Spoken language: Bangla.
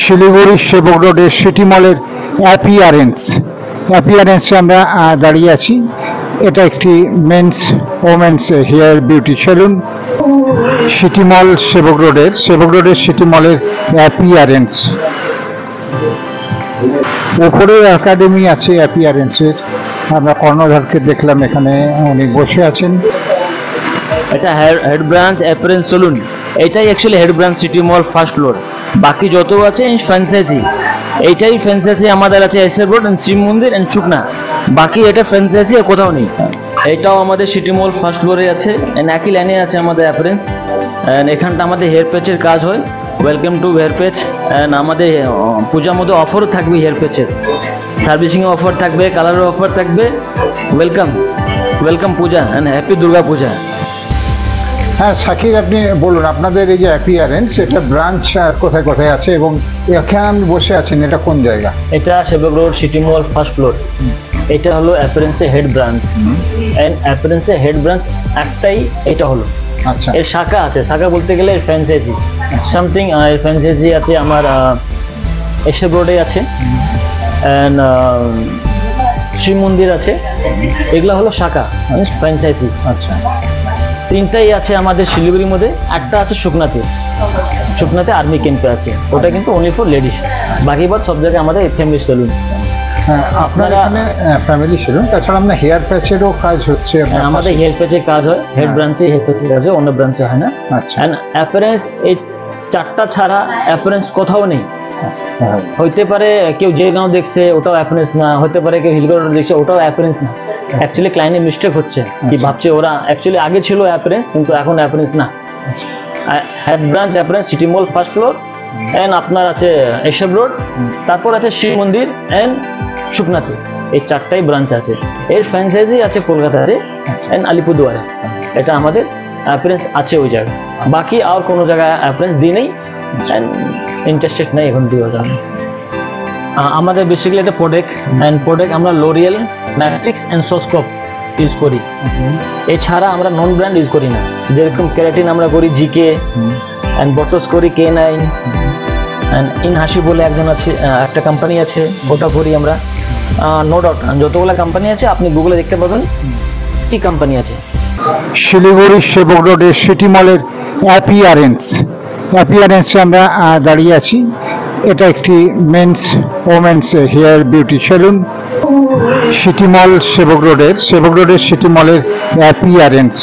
শিলিগুড়ি সেবক রোডের সিটি মলের অ্যাপিয়ারেন্সে আমরা দাঁড়িয়ে আছি। এটা একটি men's women's hair beauty salon. City mall Sevoke রোডের সিটি মলের অ্যাপিয়ারেন্স। উপরে একাডেমি আছে অ্যাপিয়ারেন্সের। আমরা কর্ণধারকে দেখলাম, এখানে উনি বসে আছেন। এটা হেড ব্রাঞ্চ অ্যাপিয়ারেন্স সেলুন। এটাই actually head branch city mall first floor. বাকি যত আছে ফ্র্যাঞ্চাইজি। এইটাই ফ্র্যাঞ্চাইজি আমাদের আছে এসএফ রোড এন্ড শিব মন্দির এন্ড শুকনা। বাকি এটা ফ্র্যাঞ্চাইজি আর কোথাও নেই। এটাও আমাদের সিটি মল ফার্স্ট ফ্লোরে আছে এন্ড একই লাইনে আছে আমাদের অ্যাপিয়ারেন্স। এন্ড এখানটা আমাদের হেয়ার প্যাচের কাজ হয়। Welcome to hair patch. And আমাদের পূজার মধ্যে অফারও থাকবে হেয়ার প্যাচের। সার্ভিসিংয়ে অফার থাকবে, কালারের অফার থাকবে। Welcome Puja and happy Durga Puja. হ্যাঁ শাকির, আপনি বলুন আপনাদের এই যে অ্যাপিয়ারেন্স, এটা ব্রাঞ্চ কোথায় কোথায় আছে এবং এখানে আপনি বসে আছেন, এটা কোন জায়গা? এটা Sevoke road city mall first floor. এটা হলো অ্যাপিয়ারেন্সের হেড ব্রাঞ্চ এন্ড অ্যাপিয়ারেন্সের হেড ব্রাঞ্চ একটাই এটা হলো। আচ্ছা, এর শাখা আছে। শাখা বলতে গেলে ফ্র্যাঞ্চাইজি সামথিং। ফ্র্যাঞ্চাইজি আছে আমার এসএফ রোডে আছে এন্ড শিব মন্দির আছে। এগুলো হলো শাখা ফ্র্যাঞ্চাইজি। আচ্ছা, তিনটাই আছে আমাদের শিলিগুড়ির মধ্যে। একটা আছে শুকনাতে আর্মি ক্যাম্পে আছে। ওটা কিন্তু অনলি ফর লেডিস। বাকি বাদ সব জায়গায় আমাদের ফ্যামিলি সেলুন। হ্যাঁ, আপনারা এখানে ফ্যামিলি সেলুন। তাছাড়া আপনার হেয়ার প্যাচেরও কাজ হচ্ছে? আমাদের হেয়ার প্যাচের কাজ হয়। হেড ব্রাঞ্চে হেয়ার প্যাচের কাজ হয়, অন্য ব্রাঞ্চে হয় না। আচ্ছা, এন্ড অ্যাপিয়ারেন্স এই চারটা ছাড়া অ্যাপিয়ারেন্স কোথাও নেই। হইতে পারে কেউ যে গাঁও দেখছে ওটাও অ্যাপিয়ারেন্স না, হতে পারে কেউ হিলগড় দেখছে ওটাও অ্যাপিয়ারেন্স না। অ্যাকচুয়ালি ক্লায়েন্টের মিস্টেক হচ্ছে, কি ভাবছে ওরা অ্যাকচুয়ালি আগে ছিল অ্যাপিয়ারেন্স কিন্তু এখন অ্যাপিয়ারেন্স না। Head branch appearance city mall first floor and আপনার আছে এসএফ রোড, তারপর আছে শিব মন্দির এন্ড শুকনাতে। এই চারটাই ব্রাঞ্চ আছে। এর ফ্র্যাঞ্চাইজি আছে কলকাতাতে এন্ড আলিপুরদুয়ারে। এটা আমাদের অ্যাপিয়ারেন্স আছে ওই জায়গায়। বাকি আর কোনো জায়গায় অ্যাপিয়ারেন্স দিই নেই এন্ড ইন্টারেস্টেড নেই এখন দিওয়ার জন্য। আমাদের বেসিক্যালি একটা প্রোডাক্ট আমরা লোরিয়েল, ম্যাট্রিক্স এন্ড সোস্কপ ইউজ করি। এছাড়া আমরা নন ব্র্যান্ড ইউজ করি না। যেরকম ক্যারাটিন আমরা করি জিকে এন্ড বটস করি K9 এন্ড ইনহাসি বলে একটা কোম্পানি আছে, ওটা করি আমরা। নো ডাউট যতগুলো কোম্পানি আছে আপনি গুগলে দেখতে পাবেন কি কোম্পানি আছে। শিলিগুড়ি সেবক রোডের সিটি মলের অ্যাপিয়ারেন্সে আমরা দাঁড়িয়ে আছি। এটা একটি men's women's hair beauty salon. City mall Sevoke রোডের সিটি মলের অ্যাপিয়ারেন্স।